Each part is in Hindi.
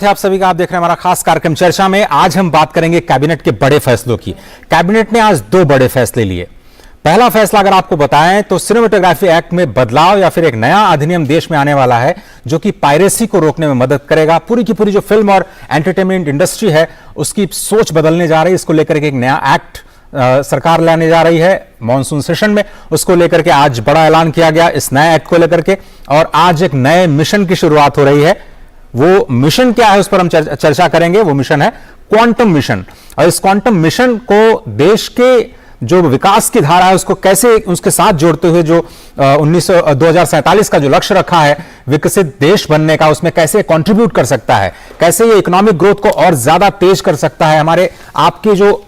है आप सभी का। आप देख रहे हैं हमारा खास कार्यक्रम चर्चा में। आज हम बात करेंगे कैबिनेट के बड़े फैसलों की। कैबिनेट ने आज दो बड़े फैसले लिए। पहला फैसला अगर आपको बताएं तो सिनेमेटोग्राफी एक्ट में बदलाव या फिर एक नया अधिनियम देश में आने वाला है जो कि पायरेसी को रोकने में मदद करेगा। पूरी की पूरी जो फिल्म और एंटरटेनमेंट इंडस्ट्री है उसकी सोच बदलने जा रही है। इसको लेकर के एक नया एक्ट सरकार लाने जा रही है मॉनसून सेशन में। उसको लेकर के आज बड़ा ऐलान किया गया इस नए एक्ट को लेकर के, और आज एक नए मिशन की शुरुआत हो रही है। वो मिशन क्या है उस पर हम चर्चा करेंगे। वो मिशन है क्वांटम मिशन, और इस क्वांटम मिशन को देश के जो विकास की धारा है उसको कैसे उसके साथ जोड़ते हुए जो 2047 का जो लक्ष्य रखा है विकसित देश बनने का, उसमें कैसे कंट्रीब्यूट कर सकता है, कैसे ये इकोनॉमिक ग्रोथ को और ज्यादा तेज कर सकता है। हमारे आपके जो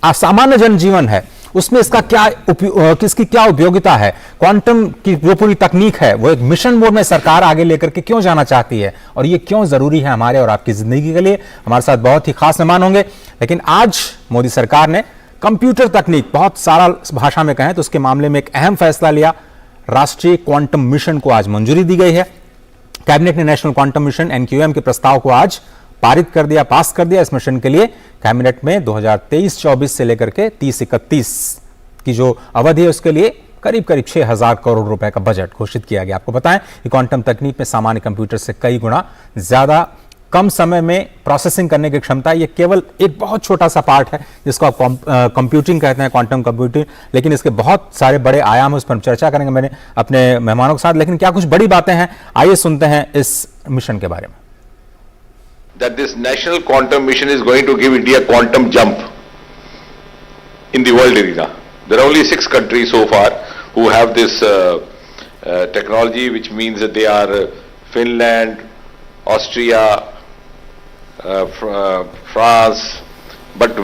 सामान्य जनजीवन है उसमें इसका किसकी क्या उपयोगिता है। क्वांटम की जो पूरी तकनीक है वो एक मिशन मोड में सरकार आगे लेकर के क्यों जाना चाहती है और ये क्यों जरूरी है हमारे और आपकी जिंदगी के लिए। हमारे साथ बहुत ही खास मेहमान होंगे। लेकिन आज मोदी सरकार ने कंप्यूटर तकनीक, बहुत सारा भाषा में कहें तो उसके मामले में एक अहम फैसला लिया। राष्ट्रीय क्वांटम मिशन को आज मंजूरी दी गई है। कैबिनेट ने नेशनल क्वांटम मिशन एनक्यूएम के प्रस्ताव को आज पारित कर दिया, पास कर दिया। इस मिशन के लिए कैबिनेट में 2023-24 से लेकर के 30-31 की जो अवधि है उसके लिए करीब करीब 6,000 करोड़ रुपए का बजट घोषित किया गया। आपको बताएं कि क्वांटम तकनीक में सामान्य कंप्यूटर से कई गुना ज्यादा कम समय में प्रोसेसिंग करने की क्षमता है। ये केवल एक बहुत छोटा सा पार्ट है जिसको आप कंप्यूटिंग कहते हैं, क्वांटम कंप्यूटिंग, लेकिन इसके बहुत सारे बड़े आयाम है। उस पर हम चर्चा करेंगे मैंने अपने मेहमानों के साथ। लेकिन क्या कुछ बड़ी बातें हैं, आइए सुनते हैं इस मिशन के बारे में। That this national quantum mission is going to give India quantum jump in the world arena. There are only 6 countries so far who have this technology, which means that they are Finland, Austria, France, but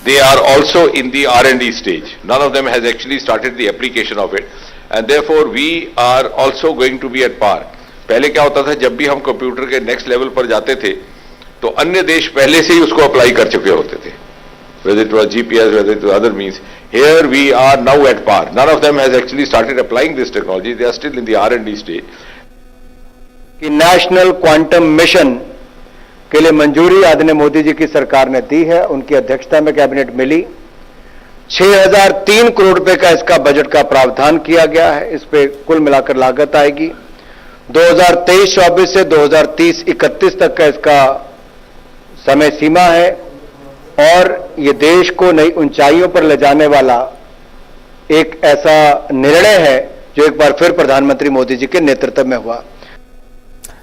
they are also in the R&D stage. None of them has actually started the application of it, and therefore we are also going to be at par. पहले क्या होता था, जब भी हम कंप्यूटर के नेक्स्ट लेवल पर जाते थे तो अन्य देश पहले से ही उसको अप्लाई कर चुके होते थे, whether it was GPS, whether it was other means. Here we are now at par. None of them has actually started applying this technology. They are still in the R&D stage. कि नेशनल क्वांटम मिशन के लिए मंजूरी आदरणीय मोदी जी की सरकार ने दी है। उनकी अध्यक्षता में कैबिनेट मिली। 6,003 करोड़ रुपए का इसका बजट का प्रावधान किया गया है। इस पे कुल मिलाकर लागत आएगी 2023-24 से 2030-31 तक का इसका समय सीमा है, और ये देश को नई ऊंचाइयों पर ले जाने वाला एक ऐसा निर्णय है जो एक बार फिर प्रधानमंत्री मोदी जी के नेतृत्व में हुआ।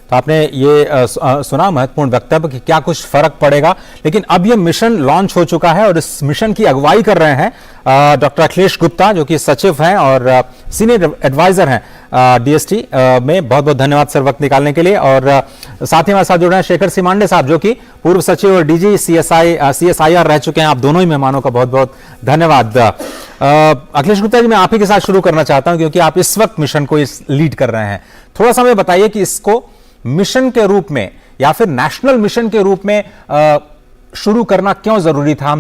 तो आपने ये सुना महत्वपूर्ण वक्तव्य कि क्या कुछ फर्क पड़ेगा। लेकिन अब ये मिशन लॉन्च हो चुका है और इस मिशन की अगुवाई कर रहे हैं डॉक्टर अखिलेश गुप्ता, जो कि सचिव हैं और सीनियर एडवाइजर हैं डीएसटी में। बहुत बहुत धन्यवाद सर वक्त निकालने के लिए। और साथ ही हमारे साथ जुड़ रहे हैं शेखर सिमांडे साहब, जो कि पूर्व सचिव और डीजी CSIR रह चुके हैं। आप दोनों ही मेहमानों का बहुत बहुत धन्यवाद। अखिलेश गुप्ता जी, मैं आप ही के साथ शुरू करना चाहता हूं क्योंकि आप इस वक्त मिशन को लीड कर रहे हैं। थोड़ा सा हमें बताइए कि इसको मिशन के रूप में या फिर नेशनल मिशन के रूप में शुरू करना क्यों जरूरी था।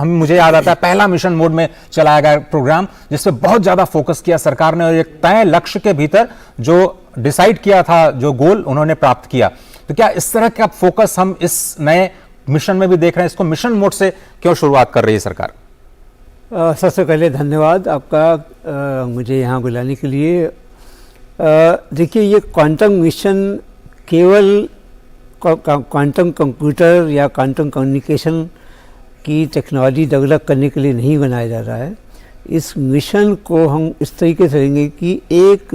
मुझे याद आता है पहला मिशन मोड में चलाया गया प्रोग्राम जिसपे बहुत ज्यादा फोकस किया सरकार ने, और एक तय लक्ष्य के भीतर जो डिसाइड किया था, जो गोल उन्होंने प्राप्त किया। तो क्या इस तरह का फोकस हम इस नए मिशन में भी देख रहे हैं? इसको मिशन मोड से क्यों शुरुआत कर रही है सरकार? सबसे पहले धन्यवाद आपका मुझे यहाँ बुलाने के लिए। देखिए, ये क्वांटम मिशन केवल क्वांटम कंप्यूटर या क्वांटम कम्युनिकेशन की टेक्नोलॉजी डेवलप करने के लिए नहीं बनाया जा रहा है। इस मिशन को हम इस तरीके से लेंगे कि एक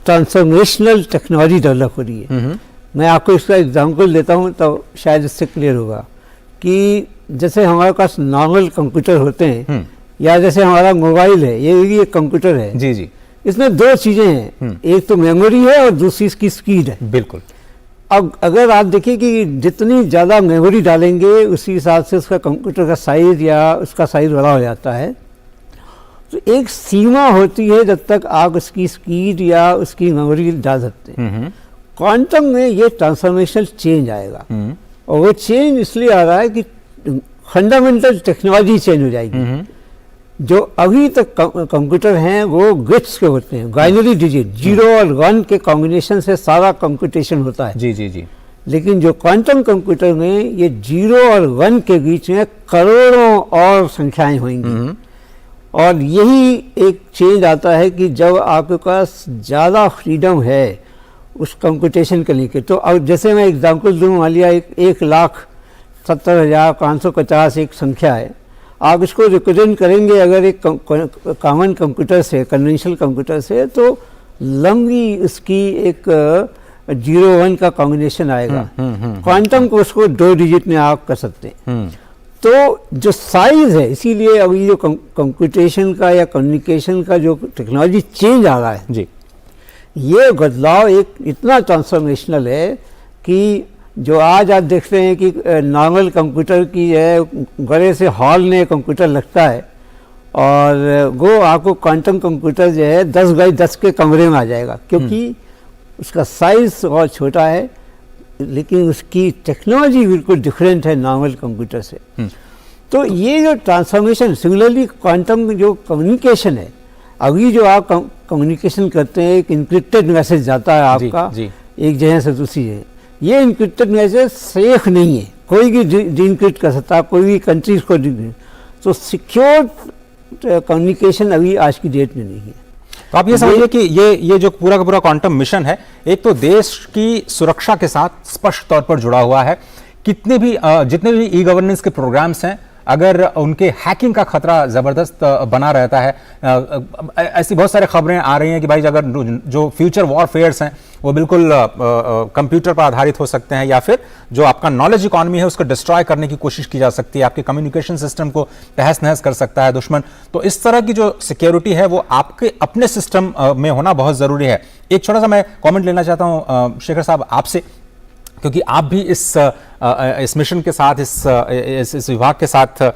ट्रांसफॉर्मेशनल टेक्नोलॉजी डेवलप हो रही है। मैं आपको इसका एग्जांपल देता हूँ तो शायद इससे क्लियर होगा कि जैसे हमारे पास नॉर्मल कंप्यूटर होते हैं या जैसे हमारा मोबाइल है, ये भी एक कंप्यूटर है। जी जी। इसमें दो चीजें हैं, एक तो मेमोरी है और दूसरी इसकी स्पीड है। बिल्कुल। अब अगर आप देखिए कि जितनी ज़्यादा मेमोरी डालेंगे उसी हिसाब से उसका कंप्यूटर का साइज या उसका साइज बड़ा हो जाता है। तो एक सीमा होती है जब तक आप उसकी स्पीड या उसकी मेमोरी डाल सकते हैं। क्वांटम में ये ट्रांसफॉर्मेशनल चेंज आएगा, और वो चेंज इसलिए आ रहा है कि फंडामेंटल टेक्नोलॉजी चेंज हो जाएगी। जो अभी तक कंप्यूटर हैं वो गेट्स के होते हैं, बाइनरी डिजिट, 0 और 1 के कॉम्बिनेशन से सारा कंप्यूटेशन होता है। जी जी जी। लेकिन जो क्वांटम कंप्यूटर में ये 0 और 1 के बीच में करोड़ों और संख्याएं होंगी, और यही एक चेंज आता है कि जब आपके पास ज़्यादा फ्रीडम है उस कंप्यूटेशन के लिए। तो अब जैसे मैं एग्जांपल दूँ, मान लिया 1,70,550 एक संख्या है, आप इसको रिप्रेजेंट करेंगे अगर एक कॉमन कंप्यूटर से, कन्वेंशनल कंप्यूटर से, तो लंबी उसकी एक 0-1 का कॉम्बिनेशन आएगा। क्वांटम को उसको 2 डिजिट में आप कर सकते हैं। तो जो साइज है, इसीलिए अभी जो कंप्यूटेशन का या कम्युनिकेशन का जो टेक्नोलॉजी चेंज आ रहा है जी, ये बदलाव एक इतना ट्रांसफॉर्मेशनल है कि जो आज आप देखते हैं कि नॉर्मल कंप्यूटर की है, बड़े से हॉल में कंप्यूटर लगता है, और वो आपको क्वांटम कंप्यूटर जो है 10 बाई 10 के कमरे में आ जाएगा, क्योंकि उसका साइज बहुत छोटा है, लेकिन उसकी टेक्नोलॉजी बिल्कुल डिफरेंट है नॉर्मल कंप्यूटर से। तो ये जो ट्रांसफॉर्मेशन, सिमिलरली क्वांटम जो कम्युनिकेशन है, अभी जो आप कम्युनिकेशन करते हैं, एक इंक्रिप्टेड मैसेज जाता है आपका जी। एक जगह से दूसरी जगह, ये इंक्रिप्टेड मैसेज सेफ नहीं है, कोई भी डिइंक्रिप्ट कर सकता है, कोई भी कंट्रीज को तो सिक्योर कम्युनिकेशन अभी आज की डेट में नहीं है। तो आप ये समझिए कि ये जो पूरा का पूरा क्वांटम मिशन है, एक तो देश की सुरक्षा के साथ स्पष्ट तौर पर जुड़ा हुआ है। कितने भी जितने भी ई गवर्नेंस के प्रोग्राम्स हैं, अगर उनके हैकिंग का खतरा जबरदस्त बना रहता है, ऐसी बहुत सारी खबरें आ रही हैं कि भाई अगर जो फ्यूचर वॉरफेयर्स हैं वो बिल्कुल कंप्यूटर पर आधारित हो सकते हैं, या फिर जो आपका नॉलेज इकॉनमी है उसको डिस्ट्रॉय करने की कोशिश की जा सकती है, आपके कम्युनिकेशन सिस्टम को तहस नहस कर सकता है दुश्मन। तो इस तरह की जो सिक्योरिटी है वो आपके अपने सिस्टम में होना बहुत जरूरी है। एक छोटा सा मैं कॉमेंट लेना चाहता हूँ शेखर साहब आपसे, क्योंकि आप भी इस मिशन के साथ, इस विभाग के साथ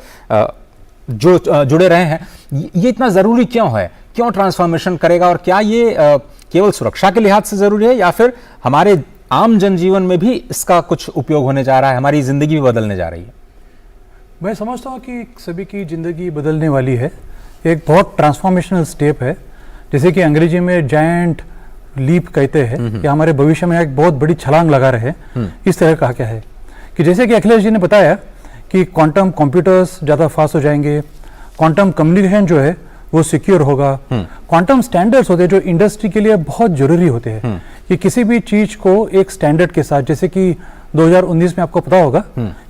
जो जुड़े रहे हैं, ये इतना जरूरी क्यों है, क्यों ट्रांसफॉर्मेशन करेगा, और क्या ये केवल सुरक्षा के लिहाज से जरूरी है या फिर हमारे आम जनजीवन में भी इसका कुछ उपयोग होने जा रहा है, हमारी जिंदगी भी बदलने जा रही है? मैं समझता हूँ कि सभी की जिंदगी बदलने वाली है, एक बहुत ट्रांसफॉर्मेशनल स्टेप है, जैसे कि अंग्रेजी में जायंट लीप कहते हैं कि हमारे भविष्य में एक बहुत बड़ी छलांग लगा रहे हैं। इस तरह का क्या है कि जैसे कि अखिलेश जी ने बताया कि क्वांटम कंप्यूटर्स ज़्यादा फास्ट हो जाएंगे, क्वांटम कम्युनिकेशन जो है वो सिक्योर होगा, क्वांटम स्टैंडर्ड्स होते हैं जो इंडस्ट्री के लिए बहुत जरूरी होते हैं कि किसी भी चीज को एक स्टैंडर्ड के साथ, जैसे कि 2019 में आपको पता होगा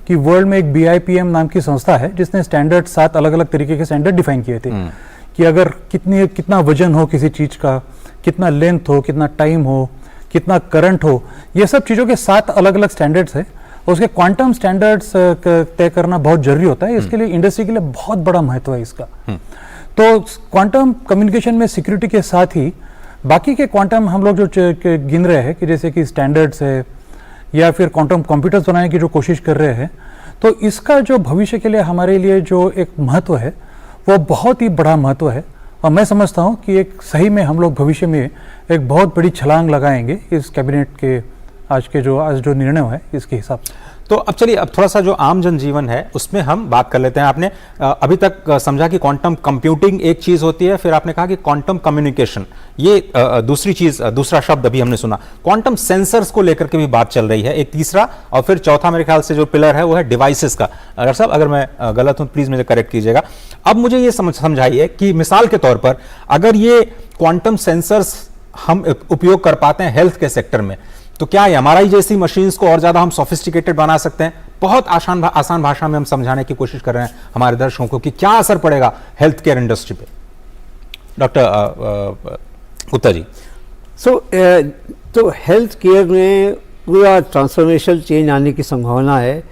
कि वर्ल्ड में एक BIPM नाम की संस्था है जिसने स्टैंडर्ड 7 अलग अलग तरीके के स्टैंडर्ड डिफाइन किए थे कि अगर कितना वजन हो किसी चीज का, कितना लेंथ हो, कितना टाइम हो, कितना करंट हो, ये सब चीजों के 7 अलग अलग स्टैंडर्ड्स है, उसके क्वांटम स्टैंडर्ड्स तय करना बहुत जरूरी होता है। इसके लिए इंडस्ट्री के लिए बहुत बड़ा महत्व है इसका। तो क्वांटम कम्युनिकेशन में सिक्योरिटी के साथ ही बाकी के क्वांटम हम लोग जो गिन रहे हैं कि जैसे कि स्टैंडर्ड्स है या फिर क्वांटम कंप्यूटर्स बनाने की जो कोशिश कर रहे हैं, तो इसका जो भविष्य के लिए हमारे लिए जो एक महत्व है वो बहुत ही बड़ा महत्व है। और मैं समझता हूँ कि एक सही में हम लोग भविष्य में एक बहुत बड़ी छलांग लगाएंगे इस कैबिनेट के आज जो निर्णय है इसके हिसाब से। तो अब चलिए, अब थोड़ा सा जो आम जनजीवन है उसमें हम बात कर लेते हैं। आपने अभी तक समझा कि क्वांटम कंप्यूटिंग एक चीज होती है, फिर आपने कहा कि क्वांटम कम्युनिकेशन ये दूसरी चीज, दूसरा शब्द अभी हमने सुना। क्वांटम सेंसर्स को लेकर के भी बात चल रही है, एक तीसरा, और फिर चौथा मेरे ख्याल से जो पिलर है वो है डिवाइसेस का। अगर साहब अगर मैं गलत हूं प्लीज मुझे करेक्ट कीजिएगा। अब मुझे ये समझाइए कि मिसाल के तौर पर अगर ये क्वांटम सेंसर्स हम उपयोग कर पाते हैं हेल्थ के सेक्टर में, तो क्या एमआरआई जैसी मशीन्स को और ज्यादा हम सोफिस्टिकेटेड बना सकते हैं? बहुत आसान भाषा में हम समझाने की कोशिश कर रहे हैं हमारे दर्शकों को कि क्या असर पड़ेगा हेल्थ केयर इंडस्ट्री पे। डॉक्टर गुप्ता जी। तो हेल्थ केयर में पूरा ट्रांसफॉर्मेशनल चेंज आने की संभावना है।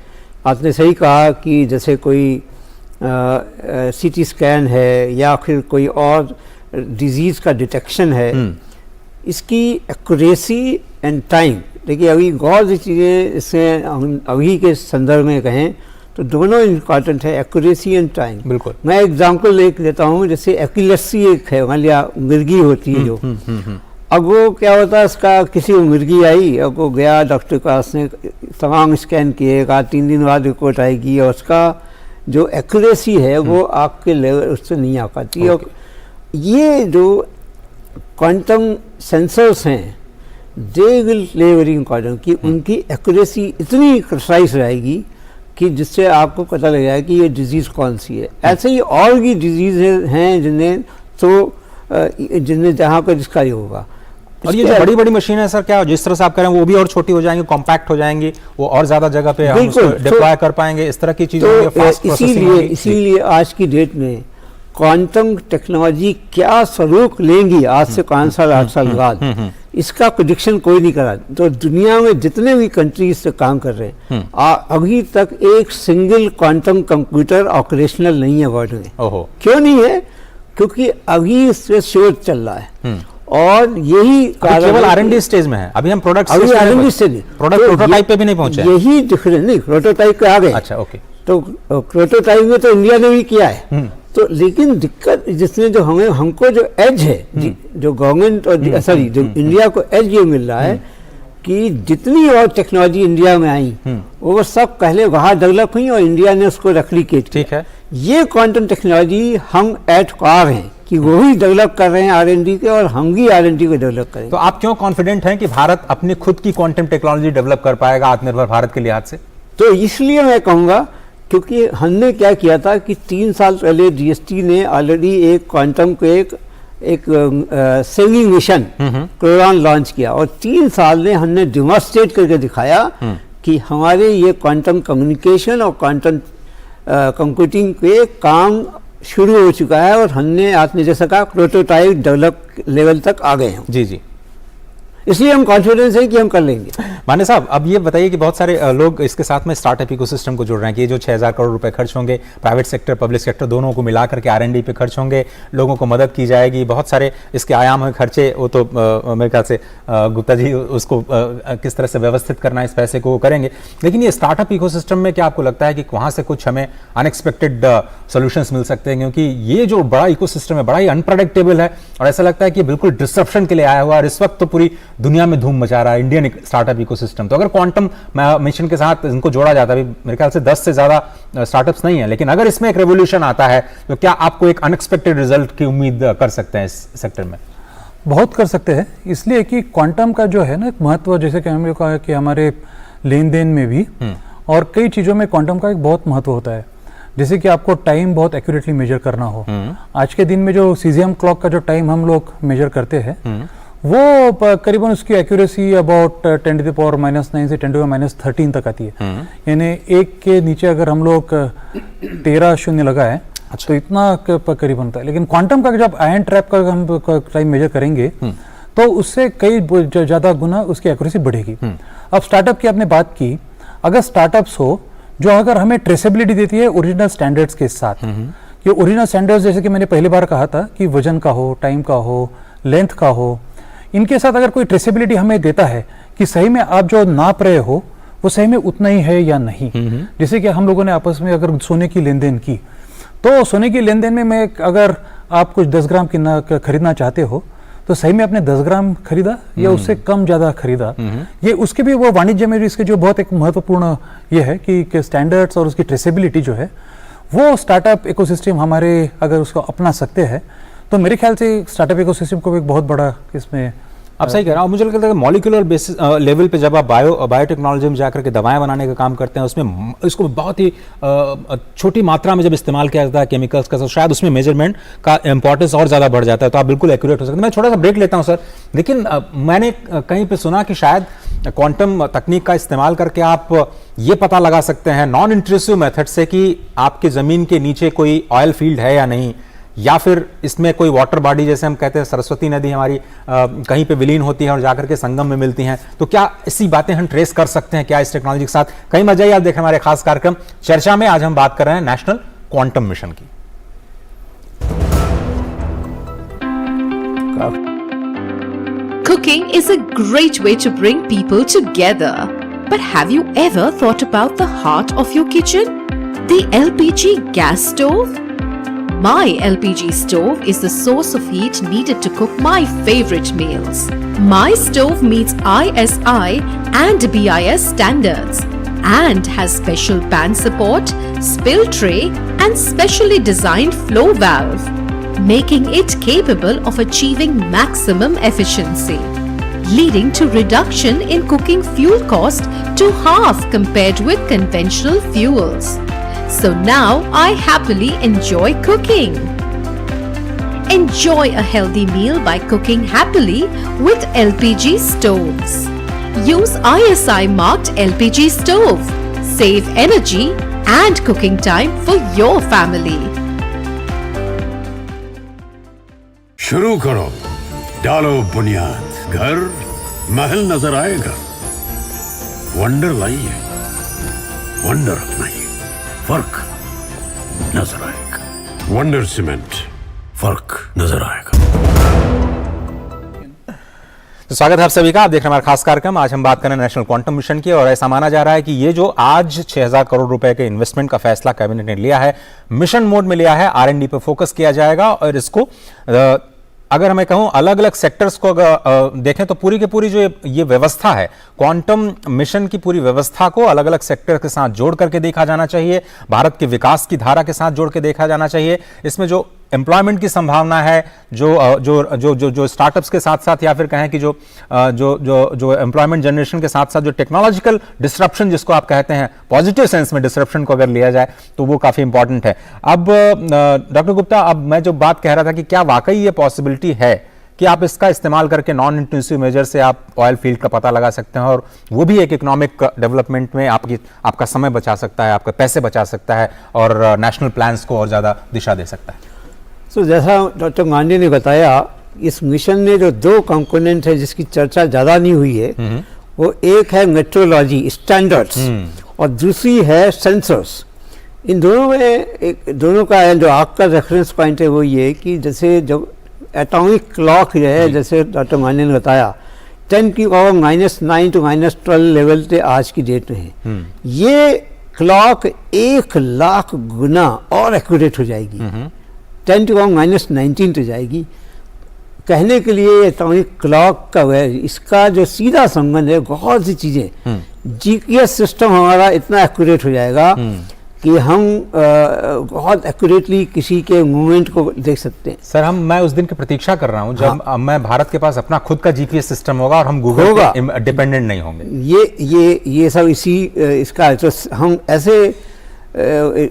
आपने सही कहा कि जैसे कोई CT स्कैन है या फिर कोई और डिजीज का डिटेक्शन है, इसकी एक्यूरेसी एंड टाइम, देखिए अभी गौर से चीज़ें इससे हम अभी के संदर्भ में कहें तो दोनों इम्पॉर्टेंट है, एक्यूरेसी एंड टाइम। बिल्कुल। मैं एग्जांपल एक देता हूँ, जैसे एक्यूरेसी एक है, मान लिया मिर्गी होती है जो, अब वो क्या होता है, उसका किसी को मिर्गी आई, अब वो गया डॉक्टर के पास ने तमाम स्कैन किए, कहा 3 दिन बाद रिपोर्ट आएगी, और उसका जो एक्यूरेसी है वो आपके लेवल उससे नहीं आ पाती। और ये जो क्वांटम सेंसर्स हैं they will play very important कि उनकी एक्यूरेसी इतनी प्रिसाइज रहेगी कि जिससे आपको पता लग जाए कि ये डिजीज़ कौन सी है। ऐसे ही और भी डिजीज़ हैं जिन्हें जहाँ पर जिसका ये होगा। और ये जो बड़ी बड़ी मशीन है सर, क्या जिस तरह से आप कह रहे हैं वो भी और छोटी हो जाएंगी, कॉम्पैक्ट हो जाएंगी, वो और ज्यादा जगह पे हम उसको डिप्लॉय कर पाएंगे, इस तरह की चीजें फास्ट प्रोसेसिंग होगी। इसीलिए आज की डेट में क्वांटम टेक्नोलॉजी क्या स्वरूप लेंगी आज से 5 साल 8 साल बाद, इसका प्रेडिक्शन कोई नहीं करा। तो दुनिया में जितने भी कंट्री इससे काम कर रहे हैं अभी तक एक सिंगल क्वांटम कंप्यूटर ऑपरेशनल नहीं है वर्ल्ड में। क्यों नहीं है? क्योंकि अभी इससे शोध चल रहा है और यही केवल R&D स्टेज में है, अभी हम product R&D stage, product prototype पे भी नहीं पहुंचे। यही डिफरेंस नहीं, प्रोटोटाइप पे आ गए। अच्छा, ओके। तो प्रोटोटाइप में तो इंडिया ने भी किया है। तो लेकिन दिक्कत जिसमें जो हमको जो एज है, जो गवर्नमेंट और सॉरी जो इंडिया को एज ये मिल रहा है कि जितनी और टेक्नोलॉजी इंडिया में आई वो सब पहले वहाँ डेवलप हुई और इंडिया ने उसको रेप्लिकेट किया। ठीक है। ये क्वांटम टेक्नोलॉजी हम एट पार हैं कि वो ही डेवलप कर रहे हैं R&D के, और हम भी R&D को डेवलप करेंगे। तो आप क्यों कॉन्फिडेंट हैं कि भारत अपनी खुद की क्वांटम टेक्नोलॉजी डेवलप कर पाएगा आत्मनिर्भर भारत के लिहाज से? तो इसलिए मैं कहूँगा क्योंकि हमने क्या किया था कि 3 साल पहले DST ने ऑलरेडी एक क्वांटम को एक सेविंग मिशन प्रोग्राम लॉन्च किया और 3 साल में हमने डेमोन्स्ट्रेट करके दिखाया कि हमारे ये क्वांटम कम्युनिकेशन और क्वांटम कंप्यूटिंग पे काम शुरू हो चुका है और हमने आपने जैसा कहा प्रोटोटाइप डेवलप लेवल तक आ गए हैं। जी जी, इसलिए हम कॉन्फिडेंस है कि हम कर लेंगे। माने साहब, अब ये बताइए कि बहुत सारे लोग इसके साथ में स्टार्टअप इकोसिस्टम को जोड़ रहे हैं कि ये जो 6,000 करोड़ रुपए खर्च होंगे, प्राइवेट सेक्टर पब्लिक सेक्टर दोनों को मिला करके R&D पे खर्च होंगे, लोगों को मदद की जाएगी, बहुत सारे इसके आयाम हैं खर्चे, वो तो मेरे ख्याल से गुप्ता जी उसको किस तरह से व्यवस्थित करना इस पैसे को करेंगे। लेकिन ये स्टार्टअप इकोसिस्टम में क्या आपको लगता है कि वहाँ से कुछ हमें अनएक्सपेक्टेड सोल्यूशंस मिल सकते हैं? क्योंकि ये जो बड़ा इकोसिस्टम है बड़ा ही अनप्रेडिक्टेबल है और ऐसा लगता है कि बिल्कुल डिसरप्शन के लिए आया हुआ है। इस वक्त तो पूरी दुनिया में धूम मचा रहा है इंडियन स्टार्टअप इकोसिस्टम। तो अगर क्वांटम मिशन के साथ इनको जोड़ा जाता है, मेरे ख्याल से 10 से ज्यादा स्टार्टअप्स नहीं है, लेकिन अगर इसमें एक रेवोल्यूशन आता है तो क्या आपको एक अनएक्सपेक्टेड रिजल्ट की उम्मीद कर सकते हैं इस सेक्टर में? बहुत कर सकते हैं, इसलिए कि क्वांटम का जो है ना एक महत्व, जैसे कि हमने कहा कि हमारे लेन देन में भी और कई चीज़ों में क्वांटम का एक बहुत महत्व होता है। जैसे कि आपको टाइम बहुत एक्यूरेटली मेजर करना हो। आज के दिन में जो सीजियम क्लॉक का जो टाइम हम लोग मेजर करते हैं वो करीबन उसकी एक्यूरेसी अबाउट 10⁻⁻9 से 10⁻13 तक आती है। यानी 1 के नीचे अगर हम लोग 13 शून्य लगाए तो इतना करीबन होता है। लेकिन क्वांटम का जब आयन ट्रैप का हम टाइम मेजर करेंगे तो उससे कई ज़्यादा गुना उसकी एक्यूरेसी बढ़ेगी। अब स्टार्टअप की आपने बात की, अगर स्टार्टअप्स हो जो अगर हमें ट्रेसेबिलिटी देती है ओरिजिनल स्टैंडर्ड्स के साथ, ये ओरिजिनल स्टैंडर्ड्स जैसे कि मैंने पहली बार कहा था कि वजन का हो, टाइम का हो, लेंथ का हो, इनके साथ अगर कोई ट्रेसेबिलिटी हमें देता है कि सही में आप जो नाप रहे हो वो सही में उतना ही है या नहीं। जैसे कि हम लोगों ने आपस में अगर सोने की लेन देन की, तो सोने की लेन देन में अगर आप कुछ 10 ग्राम खरीदना चाहते हो तो सही में आपने 10 ग्राम खरीदा या उससे कम ज्यादा खरीदा, ये उसके भी वो वाणिज्य में भी इसके जो बहुत एक महत्वपूर्ण ये है कि स्टैंडर्ड्स और उसकी ट्रेसेबिलिटी जो है वो स्टार्टअप इकोसिस्टम हमारे अगर उसको अपना सकते हैं तो मेरे ख्याल से स्टार्टअप इकोसिस्टम को एक बहुत बड़ा इसमें आप सही कह रहे हैं। मुझे लगता है कि मॉलिक्यूलर बेसिस लेवल पे जब आप बायोटेक्नोलॉजी में जाकर के दवाएं बनाने का काम करते हैं, उसमें इसको बहुत ही छोटी मात्रा में जब इस्तेमाल किया जाता है केमिकल्स का, तो शायद उसमें मेजरमेंट का इंपॉर्टेंस और ज़्यादा बढ़ जाता है, तो आप बिल्कुल एक्यूरेट हो सकते हैं। मैं छोटा सा ब्रेक लेता हूं सर, लेकिन मैंने कहीं पर सुना कि शायद क्वांटम तकनीक का इस्तेमाल करके आप ये पता लगा सकते हैं नॉन इंट्रूसिव मेथड से कि आपकी ज़मीन के नीचे कोई ऑयल फील्ड है या नहीं, या फिर इसमें कोई वाटर बॉडी, जैसे हम कहते हैं सरस्वती नदी हमारी कहीं पे विलीन होती है और जाकर के संगम में मिलती हैं, तो क्या ऐसी बातें हम ट्रेस कर सकते हैं क्या इस टेक्नोलॉजी के साथ? कहीं मजा ही आप देखें हमारे खास कार्यक्रम चर्चा में। आज हम बात कर रहे हैं नेशनल क्वांटम मिशन की। Cooking is a great way to bring people together. But have you ever thought about the heart of your kitchen? The LPG gas stove? My LPG stove is the source of heat needed to cook my favorite meals. My stove meets ISI and BIS standards and has special pan support, spill tray and specially designed flow valve, making it capable of achieving maximum efficiency, leading to reduction in cooking fuel cost to half compared with conventional fuels. So now I happily enjoy cooking. Enjoy a healthy meal by cooking happily with LPG stoves. Use ISI marked LPG stove. Save energy and cooking time for your family. शुरू करो, डालो बुनियाद, घर महल नजर आएगा। वंडर लाइए, वंडर अपनाइए, फर्क नजर आएगा। वंडर सीमेंट, फर्क नजर आएगा। तो स्वागत है आप सभी का। आप देख रहे हैं हमारा खास कार्यक्रम। आज हम बात करें नेशनल क्वांटम मिशन की, और ऐसा माना जा रहा है कि ये जो आज 6000 करोड़ रुपए के इन्वेस्टमेंट का फैसला कैबिनेट ने लिया है, मिशन मोड में लिया है, R&D पे फोकस किया जाएगा, और इसको अगर मैं कहूं अलग अलग सेक्टर्स को अगर देखें तो पूरी की पूरी जो ये व्यवस्था है, क्वांटम मिशन की पूरी व्यवस्था को अलग अलग सेक्टर के साथ जोड़ करके देखा जाना चाहिए, भारत के विकास की धारा के साथ जोड़ के देखा जाना चाहिए। इसमें जो एम्प्लॉयमेंट की संभावना है, जो स्टार्टअप्स के साथ साथ, या फिर कहें कि जो एम्प्लॉयमेंट जनरेशन के साथ साथ जो टेक्नोलॉजिकल डिसरप्शन जिसको आप कहते हैं, पॉजिटिव सेंस में डिसरप्शन को अगर लिया जाए तो वो काफी इंपॉर्टेंट है। अब डॉक्टर गुप्ता, अब मैं जो बात कह रहा था कि क्या वाकई ये पॉसिबिलिटी है कि आप इसका इस्तेमाल करके नॉन इंटेंसिव मेजर से आप ऑयल फील्ड का पता लगा सकते हैं, और वो भी एक इकोनॉमिक डेवलपमेंट में आपका समय बचा सकता है, आपके पैसे बचा सकता है, और नेशनल प्लान्स को और ज्यादा दिशा दे सकता है। तो जैसा डॉक्टर गांधी ने बताया, इस मिशन में जो दो कंपोनेंट है जिसकी चर्चा ज़्यादा नहीं हुई है, वो एक है मेट्रोलॉजी स्टैंडर्ड्स और दूसरी है सेंसर्स। इन दोनों में दोनों का जो आपका रेफरेंस पॉइंट है वो ये कि जैसे जब एटॉमिक क्लॉक जो है, जैसे डॉक्टर गांधी ने बताया, 10 की पावर -9 to -12 लेवल पे आज की डेट में है। ये क्लॉक 1 लाख गुना और एक्यूरेट हो जाएगी, 10 to -19 तो जाएगी। कहने के लिए एटॉमिक क्लॉक का इसका जो सीधा संबंध है, बहुत सी चीज़ें, GPS सिस्टम हमारा इतना एक्यूरेट हो जाएगा कि हम बहुत एक्यूरेटली किसी के मूवमेंट को देख सकते हैं। सर, मैं उस दिन की प्रतीक्षा कर रहा हूं जब मैं भारत के पास अपना खुद का GPS सिस्टम होगा और हम गूगल पे डिपेंडेंट नहीं होंगे। ये सब इसका तो हम ऐसे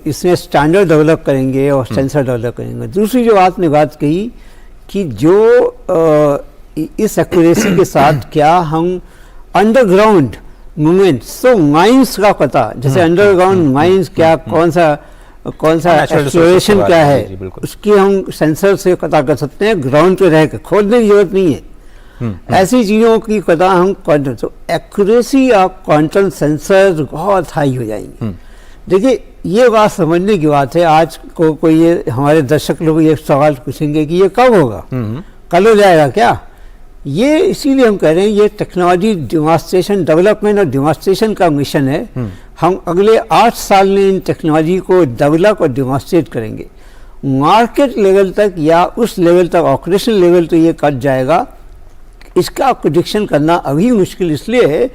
इसमें स्टैंडर्ड डेवलप करेंगे और सेंसर डेवलप करेंगे। दूसरी जो आपने बात कही कि जो इस एक्यूरेसी के साथ क्या हम अंडरग्राउंड मूवमेंट्स, तो माइंस का पता, जैसे अंडरग्राउंड माइंस क्या, कौन सा एक्सप्लोरेशन क्या है, उसकी हम सेंसर से पता कर सकते हैं, ग्राउंड पे रह कर खोदने की जरूरत नहीं है। ऐसी चीज़ों की पता हम क्वांटम, तो एक्यूरेसी ऑफ क्वांटम सेंसर बहुत हाई हो जाएंगे। देखिए, ये बात समझने की बात है। आज को कोई ये हमारे दर्शक लोग ये सवाल पूछेंगे कि ये कब होगा, कल हो जाएगा क्या? ये इसीलिए हम कह रहे हैं ये टेक्नोलॉजी डेमोन्स्ट्रेशन, डेवलपमेंट और डेमोन्स्ट्रेशन का मिशन है। हम अगले 8 साल में इन टेक्नोलॉजी को डेवलप और डेमोन्स्ट्रेट करेंगे। मार्केट लेवल तक या उस लेवल तक, ऑपरेशन लेवल तो ये कट जाएगा। इसका प्रेडिक्शन करना अभी मुश्किल इसलिए है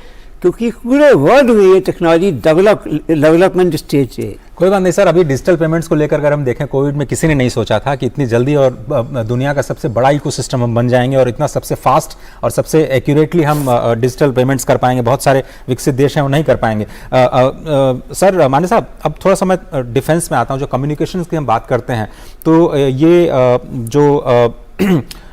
क्योंकि पूरे वर्ल्ड में ये टेक्नोलॉजी डेवलपमेंट स्टेज है। कोई बात नहीं सर, अभी डिजिटल पेमेंट्स को लेकर अगर हम देखें, कोविड में किसी ने नहीं सोचा था कि इतनी जल्दी और दुनिया का सबसे बड़ा इकोसिस्टम हम बन जाएंगे और इतना सबसे फास्ट और सबसे एक्यूरेटली हम डिजिटल पेमेंट्स कर पाएंगे। बहुत सारे विकसित देश हैं वो नहीं कर पाएंगे। सर माने साहब, अब थोड़ा सा मैं डिफेंस में आता हूँ। जो कम्युनिकेशंस की हम बात करते हैं, तो ये जो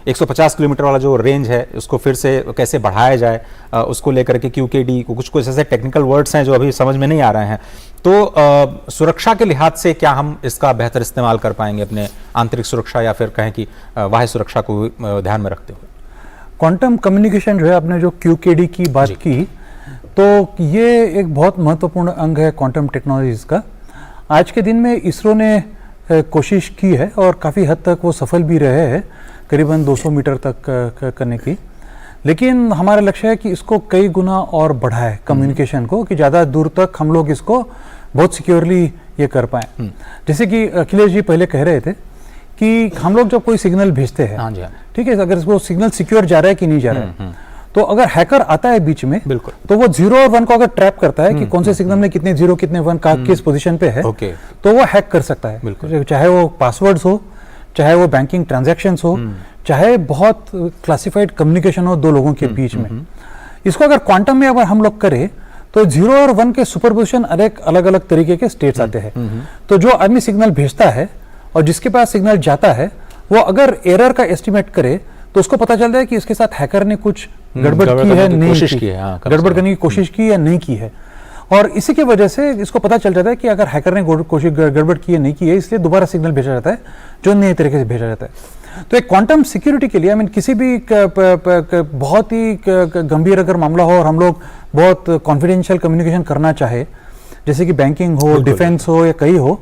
150 किलोमीटर वाला जो रेंज है उसको फिर से कैसे बढ़ाया जाए, उसको लेकर के QKD कुछ ऐसे टेक्निकल वर्ड्स हैं जो अभी समझ में नहीं आ रहे हैं। तो सुरक्षा के लिहाज से क्या हम इसका बेहतर इस्तेमाल कर पाएंगे, अपने आंतरिक सुरक्षा या फिर कहें कि बाह्य सुरक्षा को ध्यान में रखते हुए? क्वांटम कम्युनिकेशन जो है, आपने जो QKD की बात की, तो ये एक बहुत महत्वपूर्ण अंग है क्वांटम टेक्नोलॉजीज का। आज के दिन में इसरो ने कोशिश की है और काफ़ी हद तक वो सफल भी रहे हैं, करीबन 200 मीटर तक करने की। लेकिन हमारा लक्ष्य है कि इसको कई गुना और बढ़ाए कम्युनिकेशन को, कि ज़्यादा दूर तक हम लोग इसको बहुत सिक्योरली ये कर पाएँ। जैसे कि अखिलेश जी पहले कह रहे थे कि हम लोग जब कोई सिग्नल भेजते हैं, ठीक है, अगर वो सिग्नल सिक्योर जा रहा है कि नहीं जा रहा है, तो अगर हैकर आता है बीच में, बिल्कुल, तो वो 0 और 1 को अगर ट्रैप करता है कि कौन से सिग्नल में कितने 0 कितने 1 का किस पोजीशन पे है, तो वो हैक कर सकता है। बिल्कुल, चाहे वो पासवर्ड्स हो, चाहे वो बैंकिंग ट्रांजैक्शंस हो, चाहे बहुत क्लासिफाइड कम्युनिकेशन हो दो लोगों के बीच में। इसको अगर क्वांटम में अगर हम लोग करें तो 0 और 1 के सुपरपोजिशन अलग अलग तरीके के स्टेट्स आते हैं। तो जो आदमी सिग्नल भेजता है और जिसके पास सिग्नल जाता है, वो अगर एरर का एस्टिमेट करे तो उसको पता चलता है कि इसके साथ हैकर ने कुछ गड़बड़ की है, नहीं की, गड़बड़ करने की कोशिश की या नहीं की है। और इसी की वजह से इसको पता चल जाता है कि अगर हैकर ने गड़बड़ की है नहीं की है, इसलिए दोबारा सिग्नल भेजा जाता है जो नए तरीके से भेजा जाता है। तो एक क्वांटम सिक्योरिटी के लिए किसी भी बहुत ही गंभीर अगर मामला हो और हम लोग बहुत कॉन्फिडेंशियल कम्युनिकेशन करना चाहे, जैसे कि बैंकिंग हो, डिफेंस हो या कहीं हो,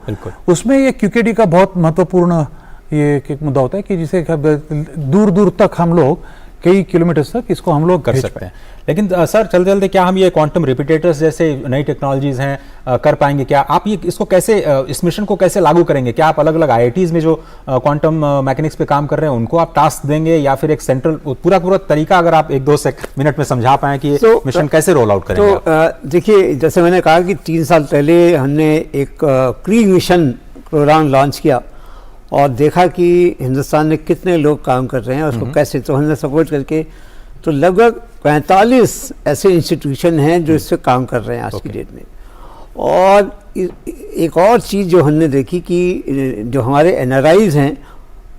उसमें ये क्यूकेडी का बहुत महत्वपूर्ण ये एक मुद्दा होता है कि जिसे दूर दूर तक हम लोग कई किलोमीटर तक इसको हम लोग कर सकते हैं। लेकिन सर चलते चलते क्या हम ये क्वांटम रिपीटेटर्स जैसे नई टेक्नोलॉजीज हैं कर पाएंगे? क्या आप ये इसको कैसे इस मिशन को कैसे लागू करेंगे? क्या आप अलग अलग IITs में जो क्वांटम मैकेनिक्स पे काम कर रहे हैं उनको आप टास्क देंगे, या फिर एक सेंट्रल पूरा तरीका अगर आप 1-2 मिनट में समझा पाएं कि ये मिशन कैसे रोल आउट करेंगे? तो देखिए, जैसे मैंने कहा कि 3 साल पहले हमने एक क्री मिशन प्रोग्राम लॉन्च किया और देखा कि हिंदुस्तान में कितने लोग काम कर रहे हैं और उसको कैसे, तो हमने सपोर्ट करके तो लगभग 45 ऐसे इंस्टीट्यूशन हैं जो इससे काम कर रहे हैं आज की डेट में। और एक और चीज़ जो हमने देखी कि जो हमारे NRIs हैं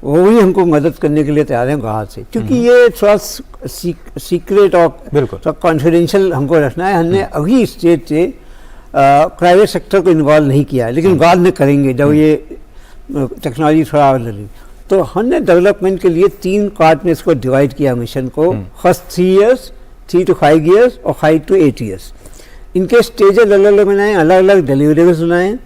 वो भी हमको मदद करने के लिए तैयार हैं बाहर से, क्योंकि ये थोड़ा सीक्रेट और थोड़ा कॉन्फिडेंशियल हमको रखना है। हमने अभी स्टेज से प्राइवेट सेक्टर को इन्वॉल्व नहीं किया है, लेकिन बाद में करेंगे जब ये टेक्नोलॉजी थोड़ा लगी। तो हमने डेवलपमेंट के लिए 3 पार्ट में इसको डिवाइड किया मिशन को। फर्स्ट 3 years, 3 to 5 years और 5 to 8 years। इनके स्टेज अलग अलग बनाए, अलग अलग डिलीवरेबल्स बनाए।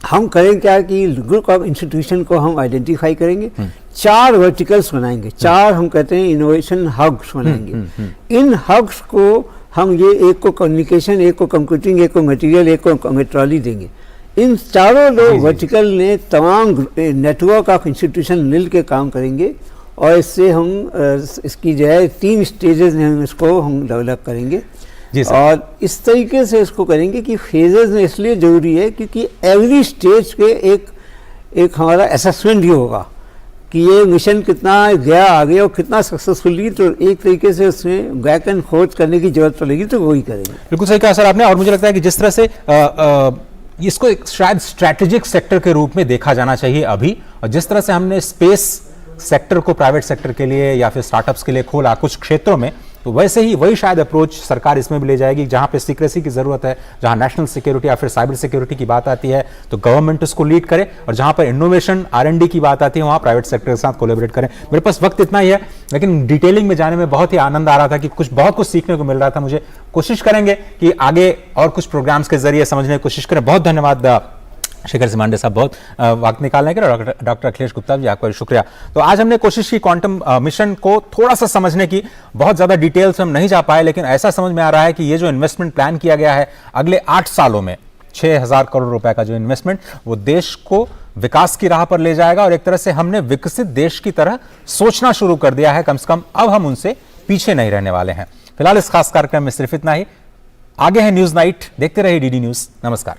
हम करें क्या कि ग्रुप ऑफ इंस्टीट्यूशन को हम आइडेंटिफाई करेंगे, 4 वर्टिकल्स बनाएंगे, 4 हम कहते हैं इनोवेशन हब्स बनाएंगे। इन हब्स को हम ये एक को कम्युनिकेशन, एक को कंप्यूटिंग, एक को मटेरियल, एक को मेट्रोलॉजी देंगे। इन चारों लोग वर्टिकल ने तमाम नेटवर्क ऑफ इंस्टीट्यूशन मिल के काम करेंगे और इससे हम इसकी जो है 3 स्टेजेस में हम इसको हम डेवलप करेंगे। और इस तरीके से इसको करेंगे कि फेजेस में इसलिए ज़रूरी है क्योंकि एवरी स्टेज पे एक हमारा असेसमेंट भी होगा कि ये मिशन कितना गया आगे और कितना सक्सेसफुली। तो एक तरीके से उसमें बैक एंड फोर्थ करने की जरूरत पड़ेगी, तो वही करेंगे। बिल्कुल सही कहा सर आपने। और मुझे लगता है कि जिस तरह से इसको एक शायद स्ट्रैटेजिक सेक्टर के रूप में देखा जाना चाहिए अभी, और जिस तरह से हमने स्पेस सेक्टर को प्राइवेट सेक्टर के लिए या फिर स्टार्टअप्स के लिए खोला कुछ क्षेत्रों में, तो वैसे ही वही शायद अप्रोच सरकार इसमें भी ले जाएगी। जहां पे सीक्रेसी की जरूरत है, जहां नेशनल सिक्योरिटी या फिर साइबर सिक्योरिटी की बात आती है तो गवर्नमेंट उसको लीड करे, और जहां पर इनोवेशन R&D की बात आती है वहां प्राइवेट सेक्टर के साथ कोलैबोरेट करें। मेरे पास वक्त इतना ही है, लेकिन डिटेलिंग में जाने में बहुत ही आनंद आ रहा था कि बहुत कुछ सीखने को मिल रहा था मुझे। कोशिश करेंगे कि आगे और कुछ प्रोग्राम्स के जरिए समझने की कोशिश करें। बहुत धन्यवाद शेखर सिमांडे साहब, बहुत वक्त निकालने के लिए। डॉक्टर अखिलेश गुप्ता जी, आपका शुक्रिया। तो आज हमने कोशिश की क्वांटम मिशन को थोड़ा सा समझने की, बहुत ज्यादा डिटेल्स हम नहीं जा पाए, लेकिन ऐसा समझ में आ रहा है कि ये जो इन्वेस्टमेंट प्लान किया गया है अगले 8 सालों में 6,000 करोड़ रुपए का जो इन्वेस्टमेंट, वो देश को विकास की राह पर ले जाएगा। और एक तरह से हमने विकसित देश की तरह सोचना शुरू कर दिया है। कम से कम अब हम उनसे पीछे नहीं रहने वाले हैं। फिलहाल इस खास कार्यक्रम में सिर्फ इतना ही। आगे है न्यूज नाइट, देखते रहिए DD न्यूज। नमस्कार।